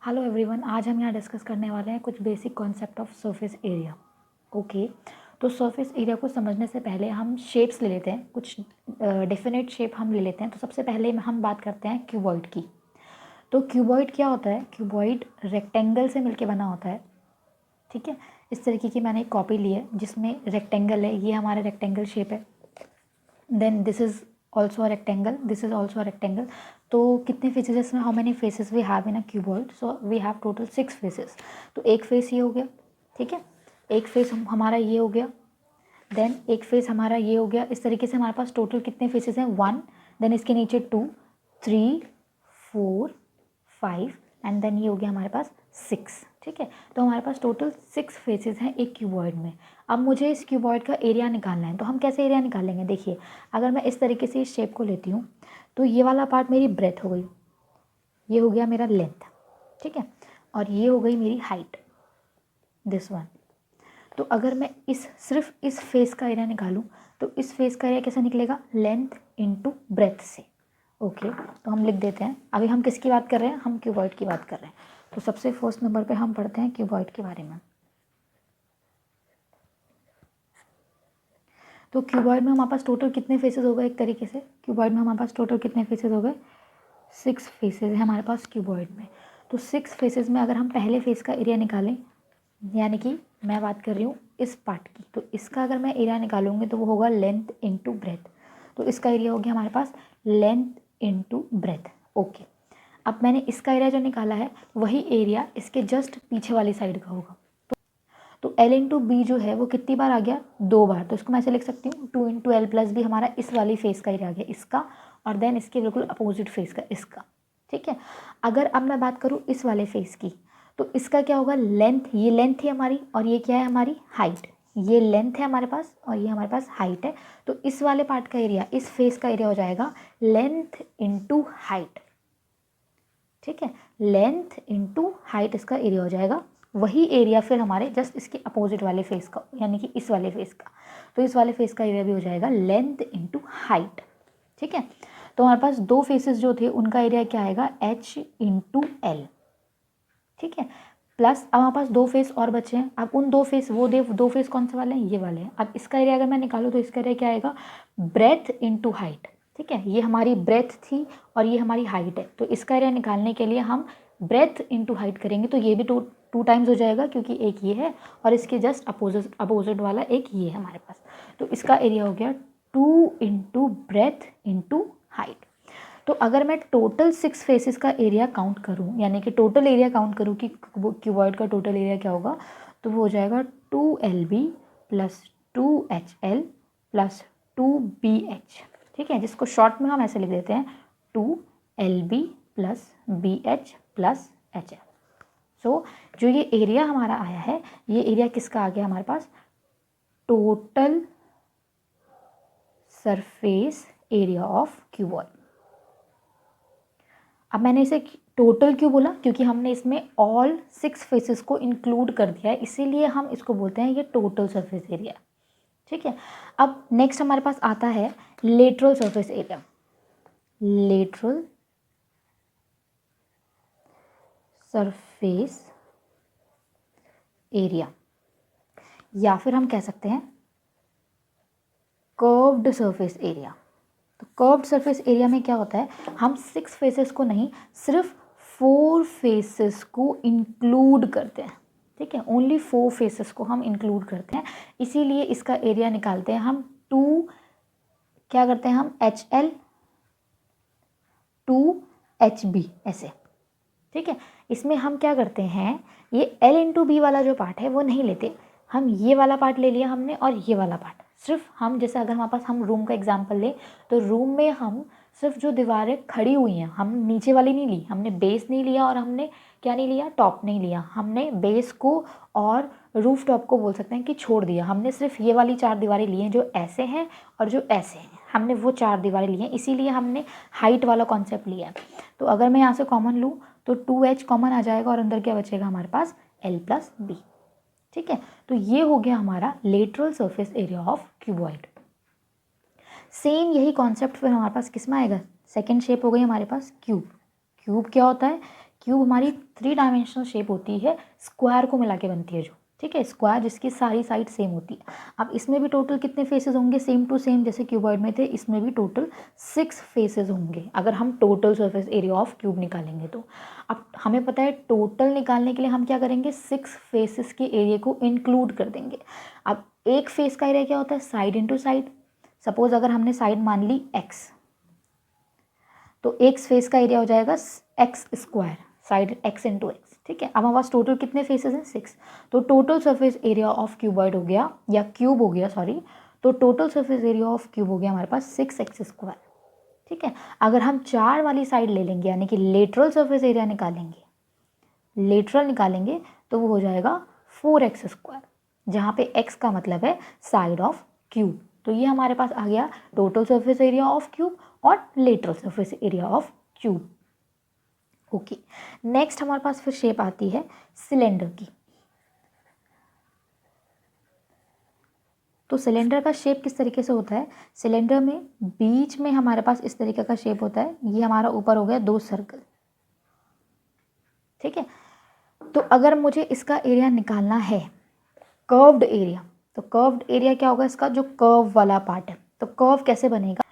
Hello everyone, आज हम यहाँ डिस्कस करने वाले हैं कुछ basic concept of surface area. Okay, तो सरफेस एरिया को समझने से पहले हम शेप्स ले लेते हैं, कुछ डेफिनेट शेप हम ले लेते हैं। तो सबसे पहले हम बात करते हैं क्यूबॉइड की। तो क्यूबॉइड क्या होता है? क्यूबॉइड रेक्टेंगल से मिलके बना होता है। ठीक है, इस तरीके की मैंने एक कॉपी ली है जिसमें रेक्टेंगल है, ये हमारा रेक्टेंगल शेप है। Then this is also a rectangle, this is also a rectangle. तो कितने फेसेस इसमें? How many faces we have in a cuboid? So we have total 6 faces. तो एक फेस ये हो गया, ठीक है, एक फेस हमारा ये हो गया, देन एक फेस हमारा ये हो गया। इस तरीके से हमारे पास टोटल कितने फेसेस हैं? 1, देन इसके नीचे 2, 3, 4, 5 एंड देन ये हो गया हमारे पास 6। ठीक है, तो हमारे पास टोटल 6 फेसेस हैं एक क्यूबॉइड में। अब मुझे इस क्यूबॉइड का एरिया निकालना है, तो हम कैसे एरिया निकालेंगे? देखिए, अगर मैं इस तरीके से इस शेप को लेती हूँ तो ये वाला पार्ट मेरी ब्रेथ हो गई, ये हो गया मेरा लेंथ, ठीक है, और ये हो गई मेरी हाइट, दिस वन। तो अगर मैं सिर्फ इस फेस का एरिया निकालूं तो इस फेस का एरिया कैसे निकलेगा? लेंथ इनटू ब्रेथ से। ओके, तो हम लिख देते हैं। अभी हम किसकी बात कर रहे हैं? हम क्यूबॉइड की बात कर रहे हैं। तो सबसे फर्स्ट नंबर पे हम पढ़ते हैं क्यूबॉइड के बारे में। तो क्यूबॉइड में हमारे पास टोटल कितने फेसेस हो गए? एक तरीके से क्यूबॉइड में हमारे पास टोटल कितने फेसेस हो गए? 6 फेसेस है हमारे पास क्यूबॉइड में। तो 6 फेसेस में अगर हम पहले फेस का एरिया निकालें, यानी कि मैं बात कर रही हूँ इस पार्ट की, तो इसका अगर मैं एरिया निकालूंगी तो वो होगा लेंथ इनटू ब्रेथ। तो इसका एरिया हो गया हमारे पास लेंथ इनटू ब्रेथ। ओके, अब मैंने इसका एरिया जो निकाला है वही एरिया इसके जस्ट पीछे वाली साइड का होगा। तो L इंटू बी जो है वो कितनी बार आ गया? 2 बार। तो इसको मैं ऐसे लिख सकती हूँ 2 इंटू एल प्लस बी हमारा इस वाली फेस का एरिया आ गया, इसका, और देन इसके बिल्कुल अपोजिट फेस का, इसका। ठीक है, अगर अब मैं बात करूँ इस वाले फेस की, तो इसका क्या होगा? लेंथ, ये लेंथ है हमारी और ये क्या है? हमारी हाइट। ये लेंथ है हमारे पास और ये हमारे पास हाइट है। तो इस वाले पार्ट का एरिया, इस फेस का एरिया हो जाएगा लेंथ इंटू हाइट। ठीक है, लेंथ इंटू हाइट इसका एरिया हो जाएगा। वही एरिया फिर हमारे जस्ट इसके अपोजिट वाले फेस का, यानी कि इस वाले फेस का। तो इस वाले फेस का एरिया भी हो जाएगा लेंथ इंटू हाइट। ठीक है, तो हमारे पास 2 फेसेस जो थे उनका एरिया क्या आएगा? h into L. ठीक है, प्लस अब हमारे पास 2 फेस और बचे हैं। अब उन 2 फेस, वो 2 फेस कौन से वाले हैं? ये वाले हैं। अब इसका एरिया अगर मैं निकालूँ तो इसका एरिया क्या आएगा? Breath into height. ठीक है, ये हमारी ब्रेथ थी और ये हमारी हाइट है। तो इसका एरिया निकालने के लिए हम ब्रेथ इंटू हाइट करेंगे, तो ये भी टू टाइम्स हो जाएगा, क्योंकि एक ये है और इसके जस्ट अपोजिट वाला एक ये है हमारे पास। तो इसका एरिया हो गया 2 इंटू ब्रेथ इंटू हाइट। तो अगर मैं टोटल 6 फेसेस का एरिया काउंट करूं, यानी कि टोटल एरिया काउंट करूं कि क्यूबॉइड का टोटल एरिया क्या होगा, तो वो हो जाएगा 2LB plus 2HL plus 2BH। ठीक है, जिसको शॉर्ट में हम ऐसे लिख देते हैं 2LB plus BH plus HL। सो जो ये एरिया हमारा आया है, ये एरिया किसका आ गया हमारे पास? Total surface area of cuboid. अब मैंने इसे टोटल क्यों बोला? क्योंकि हमने इसमें ऑल 6 फेसेस को इंक्लूड कर दिया है, इसीलिए हम इसको बोलते हैं ये टोटल सरफेस एरिया। ठीक है, अब नेक्स्ट हमारे पास आता है lateral surface area. Lateral surface area, या फिर हम कह सकते हैं कर्व्ड सरफेस एरिया। तो कर्व्ड सरफेस एरिया में क्या होता है? हम 6 फेसेस को नहीं, सिर्फ 4 फेसेस को इंक्लूड करते हैं। ठीक है, ओनली 4 फेसेस को हम इंक्लूड करते हैं, इसीलिए इसका एरिया निकालते हैं हम 2, क्या करते हैं हम? HL 2HB ऐसे। ठीक है, इसमें हम क्या करते हैं? ये L इंटू बी वाला जो पार्ट है वो नहीं लेते, हम ये वाला पार्ट ले लिया हमने और ये वाला पार्ट। सिर्फ हम, जैसे अगर हमारे पास, हम रूम का एग्जांपल लें तो रूम में हम सिर्फ जो दीवारें खड़ी हुई हैं, हम नीचे वाली नहीं ली, हमने बेस नहीं लिया और हमने क्या नहीं लिया? टॉप नहीं लिया। हमने बेस को और रूफ टॉप को बोल सकते हैं कि छोड़ दिया। हमने सिर्फ ये वाली 4 दीवारें ली हैं जो ऐसे हैं और जो ऐसे हैं, हमने वो 4 दीवारें ली हैं, इसीलिए हमने हाइट वाला कॉन्सेप्ट लिया है। तो अगर मैं यहाँ से कॉमन लूँ तो 2H कॉमन आ जाएगा और अंदर क्या बचेगा हमारे पास? L plus B. ठीक है, तो ये हो गया हमारा lateral surface area of cuboid. Same यही कॉन्सेप्ट फिर हमारे पास किस में आएगा? सेकेंड शेप हो गई हमारे पास क्यूब। क्यूब क्या होता है? क्यूब हमारी 3 डायमेंशनल शेप होती है, स्क्वायर को मिला के बनती है जो, ठीक है, स्क्वायर जिसकी सारी साइड सेम होती है। अब इसमें भी टोटल कितने फेसेस होंगे, सेम टू सेम जैसे क्यूबॉइड में थे, इसमें भी टोटल 6 फेसेस होंगे अगर हम total surface area of cube निकालेंगे तो। अब हमें पता है टोटल निकालने के लिए हम क्या करेंगे, 6 फेसेस के एरिया को इंक्लूड कर देंगे। अब एक फेस का एरिया क्या होता है, साइड इंटू साइड। सपोज अगर हमने साइड मान ली x, तो एक फेस का एरिया हो जाएगा x square, side x into x, ठीक है। अब हमारे पास टोटल कितने फेसेस हैं, 6, तो total surface area of cuboid हो गया, या क्यूब हो गया सॉरी, तो total surface area of cube हो गया हमारे पास 6x स्क्वायर, ठीक है। अगर हम 4 वाली साइड ले लेंगे यानी कि लेटरल सरफेस एरिया निकालेंगे, लेटरल निकालेंगे तो वो हो जाएगा 4x स्क्वायर, जहाँ पे x का मतलब है साइड ऑफ क्यूब। तो ये हमारे पास आ गया total surface area of cube और lateral surface area of cube. Okay, next हमारे पास फिर शेप आती है सिलेंडर की। तो सिलेंडर का शेप किस तरीके से होता है, सिलेंडर में बीच में हमारे पास इस तरीके का शेप होता है, ये हमारा ऊपर हो गया 2 सर्कल, ठीक है। तो अगर मुझे इसका एरिया निकालना है, कर्व्ड एरिया, तो कर्व्ड एरिया क्या होगा, इसका जो कर्व वाला पार्ट है, तो कर्व कैसे बनेगा,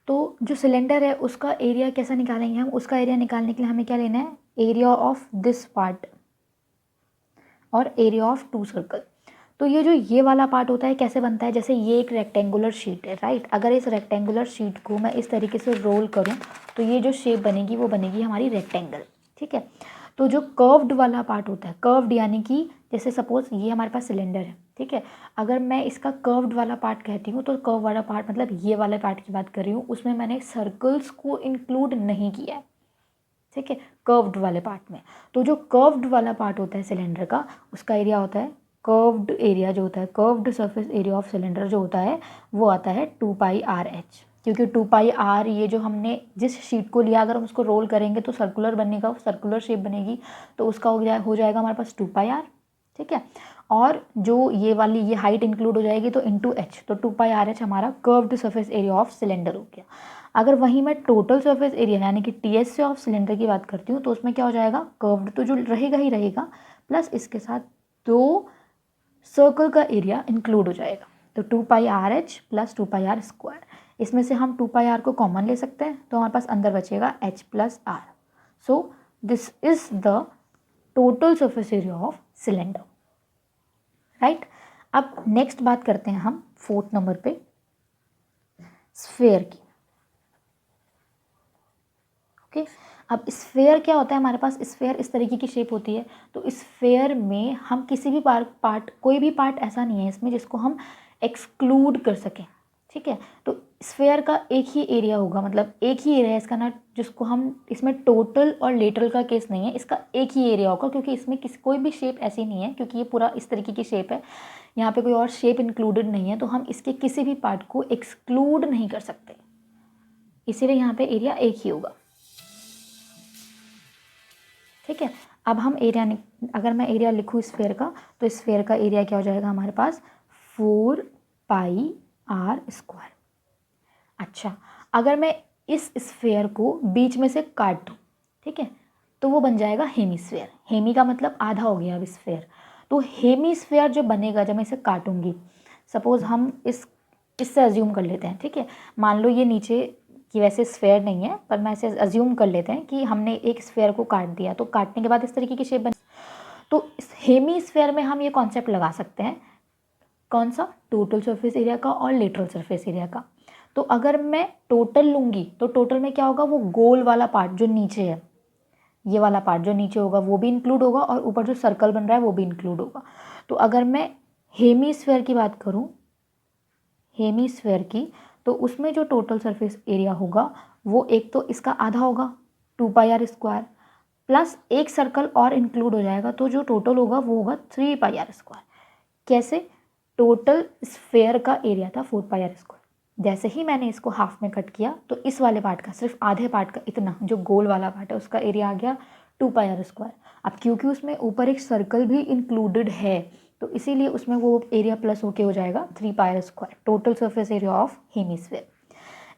तो जो सिलेंडर है उसका एरिया कैसा निकालेंगे हम, उसका एरिया निकालने के लिए हमें क्या लेना है, एरिया ऑफ दिस पार्ट और एरिया ऑफ 2 सर्कल। तो ये जो ये वाला पार्ट होता है कैसे बनता है, जैसे ये एक रेक्टेंगुलर शीट है, राइट। अगर इस रेक्टेंगुलर शीट को मैं इस तरीके से रोल करूं तो ये जो शेप बनेगी वो बनेगी हमारी रेक्टेंगल, ठीक है। तो जो कर्व्ड वाला पार्ट होता है, कर्व्ड यानी कि जैसे सपोज ये हमारे पास सिलेंडर है, ठीक है, अगर मैं इसका कर्व्ड वाला पार्ट कहती हूँ तो कर्व वाला पार्ट मतलब ये वाले पार्ट की बात कर रही हूँ, उसमें मैंने सर्कल्स को इंक्लूड नहीं किया है, ठीक है, कर्व्ड वाले पार्ट में। तो जो कर्व्ड वाला पार्ट होता है सिलेंडर का, उसका एरिया होता है, कर्व्ड एरिया जो होता है, curved surface area of cylinder जो होता है वो आता है 2πr/h, क्योंकि 2πr ये जो हमने जिस शीट को लिया अगर हम उसको रोल करेंगे तो सर्कुलर बनेगा, सर्कुलर शेप बनेगी, तो उसका हो जाएगा हमारे पास 2πr, ठीक है। और जो ये वाली ये हाइट इंक्लूड हो जाएगी तो इंटू h, तो 2πr/h हमारा curved surface area of cylinder हो गया। अगर वहीं मैं टोटल सरफेस एरिया यानी कि TS ऑफ सिलेंडर की बात करती हूँ तो उसमें क्या हो जाएगा, कर्व्ड तो जो रहेगा ही रहेगा, प्लस इसके साथ 2 सर्कल का एरिया इंक्लूड हो जाएगा, तो 2πr/h प्लस 2πr स्क्वायर। इसमें से हम 2πr को कॉमन ले सकते हैं तो हमारे पास अंदर बचेगा h plus r। So this is the total surface area of cylinder, right. अब नेक्स्ट बात करते हैं हम 4th नंबर पे स्फेयर की। ओके, अब स्फेयर क्या होता है, हमारे पास स्फेयर इस तरीके की शेप होती है, तो स्फेयर में हम किसी भी पार्ट कोई भी पार्ट ऐसा नहीं है इसमें जिसको हम एक्सक्लूड कर सकें, ठीक है। तो स्फेयर का एक ही एरिया होगा, मतलब एक ही एरिया है इसका ना, जिसको हम इसमें टोटल और लेटरल का केस नहीं है, इसका एक ही एरिया होगा, क्योंकि इसमें कोई भी शेप ऐसी नहीं है, क्योंकि ये पूरा इस तरीके की शेप है, यहाँ पे कोई और शेप इंक्लूडेड नहीं है, तो हम इसके किसी भी पार्ट को एक्सक्लूड नहीं कर सकते, इसीलिए यहाँ पे एरिया एक ही होगा, ठीक है। अब हम एरिया अगर मैं एरिया लिखूँ स्फेयर का, तो स्फेयर का एरिया क्या हो जाएगा हमारे पास 4πr स्क्वायर। अच्छा, अगर मैं इस स्फेयर को बीच में से काट दूँ, ठीक है, तो वो बन जाएगा हेमीस्फेयर। हेमी का मतलब आधा हो गया अब स्फेयर, तो हेमीस्फेयर जो बनेगा जब मैं इसे काटूंगी, सपोज हम इससे अज्यूम कर लेते हैं, ठीक है, मान लो ये नीचे कि वैसे स्फेयर नहीं है पर मैं इसे अज्यूम कर लेते हैं कि हमने एक स्फेयर को काट दिया, तो काटने के बाद इस तरीके की शेप बनी, तो इस हेमीस्फेयर में हम ये कॉन्सेप्ट लगा सकते हैं, कौन सा, टोटल सरफेस एरिया का और लेटरल सरफेस एरिया का। तो अगर मैं टोटल लूँगी तो टोटल में क्या होगा, वो गोल वाला पार्ट जो नीचे है, ये वाला पार्ट जो नीचे होगा वो भी इंक्लूड होगा, और ऊपर जो सर्कल बन रहा है वो भी इंक्लूड होगा। तो अगर मैं हेमीस्फेयर की बात करूँ, हेमीस्फेयर की, तो उसमें जो टोटल सरफेस एरिया होगा वो एक तो इसका आधा होगा 2πr स्क्वायर, प्लस एक सर्कल और इंक्लूड हो जाएगा, तो जो टोटल होगा वो होगा 3πr स्क्वायर। कैसे, टोटल स्फेयर का एरिया था 4πr स्क्वायर, जैसे ही मैंने इसको हाफ में कट किया तो इस वाले पार्ट का, सिर्फ आधे पार्ट का इतना जो गोल वाला पार्ट है उसका एरिया आ गया 2πr स्क्वायर। अब क्योंकि उसमें ऊपर एक सर्कल भी इंक्लूडेड है तो इसीलिए उसमें वो एरिया प्लस होके हो जाएगा 3πr square, total surface area of hemisphere.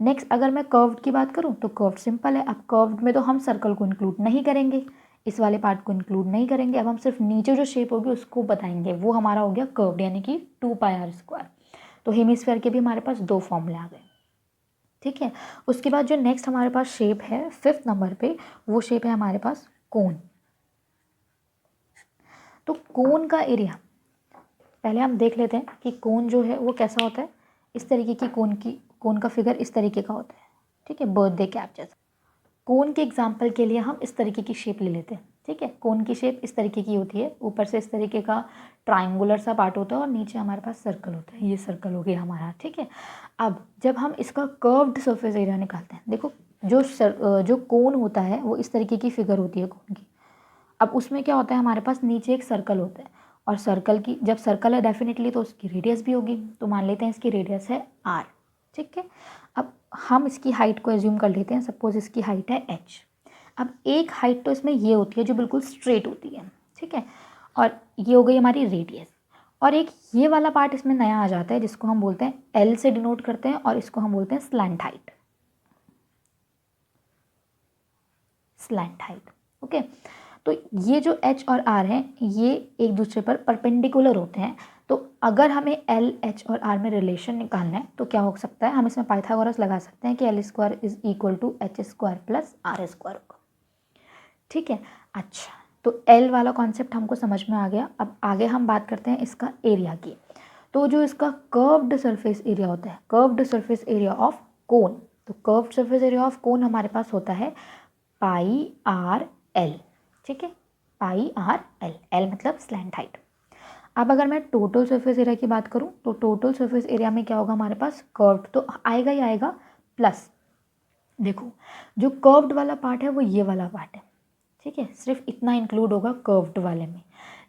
Next अगर मैं कर्व्ड की बात करूँ तो कर्व्ड सिंपल है, अब कर्व्ड में तो हम सर्कल को इंक्लूड नहीं करेंगे, इस वाले पार्ट को इंक्लूड नहीं करेंगे। अब हम सिर्फ नीचे जो शेप होगी उसको बताएंगे, वो हमारा हो गया कर्व्ड यानी कि 2πr²। तो हेमिस्फीयर के भी हमारे पास 2 फॉर्मूले आ गए। ठीक है, उसके बाद जो नेक्स्ट हमारे पास शेप है 5th नंबर पे, वो शेप है हमारे पास कोन। तो कोन का एरिया पहले हम देख लेते हैं कि कोन जो है वो कैसा होता है। इस तरीके की कोन का फिगर इस तरीके का होता है। ठीक है, बर्थडे कैप जैसा। कोन के एग्जाम्पल के लिए हम इस तरीके की शेप ले लेते हैं। ठीक है, कोन की शेप इस तरीके की होती है, ऊपर से इस तरीके का ट्राइंगुलर सा पार्ट होता है और नीचे हमारे पास सर्कल होता है। ये सर्कल हो गया हमारा। ठीक है, अब जब हम इसका कर्व्ड सरफेस एरिया निकालते हैं, देखो जो कोन होता है वो इस तरीके की फिगर होती है कोन की। अब उसमें क्या होता है, हमारे पास नीचे एक सर्कल होता है और सर्कल की जब सर्कल है डेफिनेटली तो उसकी रेडियस भी होगी। तो मान लेते हैं इसकी रेडियस है r। ठीक है, अब हम इसकी हाइट को एज्यूम कर लेते हैं, सपोज इसकी हाइट है h। अब एक हाइट तो इसमें ये होती है जो बिल्कुल स्ट्रेट होती है। ठीक है, और ये हो गई हमारी रेडियस। और एक ये वाला पार्ट इसमें नया आ जाता है जिसको हम बोलते हैं L से डिनोट करते हैं और इसको हम बोलते हैं slant height. Slant height. Okay, तो ये जो h और r हैं ये एक दूसरे पर परपेंडिकुलर होते हैं। तो अगर हमें L, h और r में रिलेशन निकालना है तो क्या हो सकता है, हम इसमें पाइथागोरस लगा सकते हैं कि L² is equal to h² plus r² होगा। ठीक है, अच्छा, तो L वाला कॉन्सेप्ट हमको समझ में आ गया। अब आगे हम बात करते हैं इसका एरिया की। तो जो इसका कर्व्ड सरफेस एरिया होता है, curved surface area of cone, तो curved surface area of cone हमारे पास होता है πr/l। ठीक है, πr/l, l मतलब स्लैंट हाइट। अब अगर मैं टोटल सरफेस एरिया की बात करूं तो टोटल सरफेस एरिया में क्या होगा, हमारे पास कर्व्ड तो आएगा ही आएगा, प्लस देखो जो कर्व्ड वाला पार्ट है वो ये वाला पार्ट है। ठीक है, सिर्फ इतना इंक्लूड होगा कर्व्ड वाले में।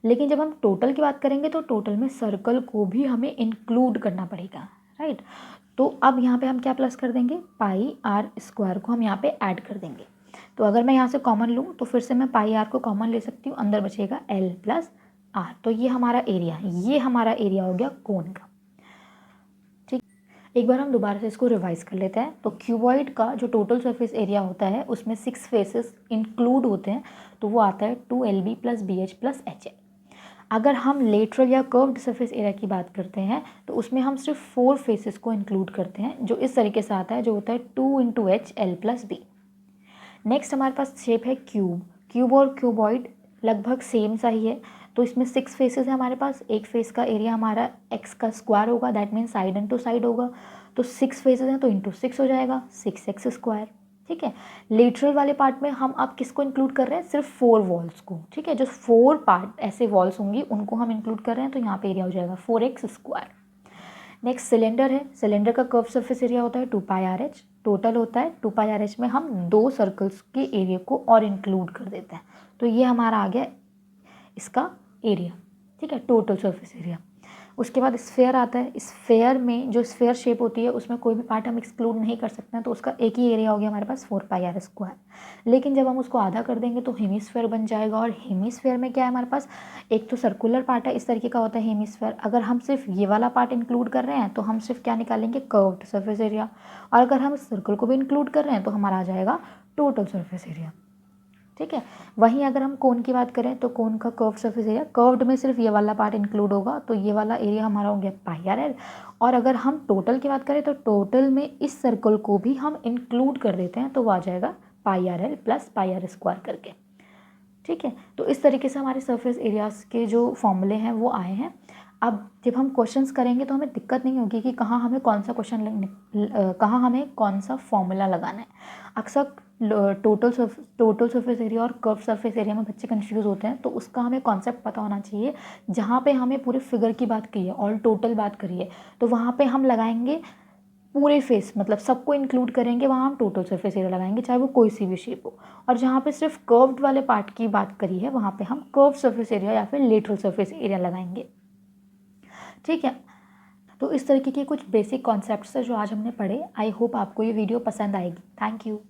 लेकिन जब हम टोटल की बात करेंगे तो टोटल में सर्कल को भी हमें इंक्लूड करना पड़ेगा, राइट। तो अब यहाँ पे हम क्या प्लस कर देंगे, πr² को हम यहाँ पे ऐड कर देंगे। तो अगर मैं यहाँ से कॉमन लूँ तो फिर से मैं πr को कॉमन ले सकती हूँ, अंदर बचेगा L प्लस r। तो ये हमारा एरिया हो गया कोन का। ठीक, एक बार हम दोबारा से इसको रिवाइज कर लेते हैं। तो क्यूबॉइड का जो टोटल सरफेस एरिया होता है उसमें 6 फेसेस इंक्लूड होते हैं, तो वो आता है 2lb plus bh plus ha। अगर हम लेटरल या कर्व्ड सरफेस एरिया की बात करते हैं तो उसमें हम सिर्फ 4 फेसेस को इंक्लूड करते हैं, जो इस तरीके से आता है, जो होता है 2 into h l plus b। Next हमारे पास शेप है क्यूब और क्यूबॉइड लगभग सेम सा ही है। तो इसमें 6 फेसेस है हमारे पास। एक फेस का एरिया हमारा x का स्क्वायर होगा, that means side into side होगा। तो 6 फेसेस हैं तो इंटू 6 हो जाएगा, 6x²। ठीक है, लेटरल वाले पार्ट में हम अब किसको इंक्लूड कर रहे हैं, सिर्फ 4 वॉल्स को। ठीक है, जो 4 पार्ट ऐसे वॉल्स होंगी उनको हम इंक्लूड कर रहे हैं, तो यहाँ पे एरिया हो जाएगा 4x²। नेक्स्ट सिलेंडर है, सिलेंडर का कर्व सरफेस एरिया होता है 2πrh। टोटल होता है 2πrh में हम 2 सर्कल्स के एरिया को और इंक्लूड कर देते हैं, तो ये हमारा आ गया इसका एरिया। ठीक है, टोटल सरफेस एरिया। उसके बाद स्फेयर आता है। स्फेयर में जो स्फेयर शेप होती है उसमें कोई भी पार्ट हम एक्सक्लूड नहीं कर सकते हैं, तो उसका एक ही एरिया हो गया हमारे पास 4πr²। लेकिन जब हम उसको आधा कर देंगे तो हेमिस्फेयर बन जाएगा। और हेमिस्फेयर में क्या है हमारे पास, एक तो सर्कुलर पार्ट है, इस तरीके का होता है हेमिस्फेयर। अगर हम सिर्फ ये वाला पार्ट इंक्लूड कर रहे हैं तो हम सिर्फ क्या निकालेंगे, कर्व्ड सरफेस एरिया। और अगर हम सर्कल को भी इंक्लूड कर रहे हैं तो हमारा आ जाएगा टोटल सरफेस एरिया। ठीक है, वहीं अगर हम कोन की बात करें तो कोन का कर्व सरफेस एरिया, कर्व्ड में सिर्फ ये वाला पार्ट इंक्लूड होगा, तो ये वाला एरिया हमारा हो गया πrl। और अगर हम टोटल की बात करें तो टोटल में इस सर्कल को भी हम इंक्लूड कर देते हैं, तो वो आ जाएगा πrl प्लस πr² करके। ठीक है, तो इस तरीके से हमारे सरफेस एरियाज के जो फॉर्मूले हैं वो आए हैं। अब जब हम क्वेश्चंस करेंगे तो हमें दिक्कत नहीं होगी कि कहाँ हमें कौन सा कहाँ हमें कौन सा फॉर्मूला लगाना है। अक्सर टोटल सरफेस एरिया और कर्व सरफेस एरिया में बच्चे कंफ्यूज होते हैं, तो उसका हमें कॉन्सेप्ट पता होना चाहिए। जहाँ पे हमें पूरे फिगर की बात की है, ऑल टोटल बात करी है, तो वहाँ पे हम लगाएंगे पूरे फेस, मतलब सबको इंक्लूड करेंगे, वहाँ हम टोटल सरफेस एरिया लगाएंगे, चाहे वो कोई सी भी शेप हो। और जहाँ पे सिर्फ कर्व्ड वाले पार्ट की बात करी है वहाँ पे हम कर्व सरफेस एरिया या फिर लेटरल सरफेस एरिया लगाएंगे। ठीक है, तो इस तरीके के कुछ बेसिक कॉन्सेप्ट्स है जो आज हमने पढ़े। आई होप आपको ये वीडियो पसंद आएगी। Thank you.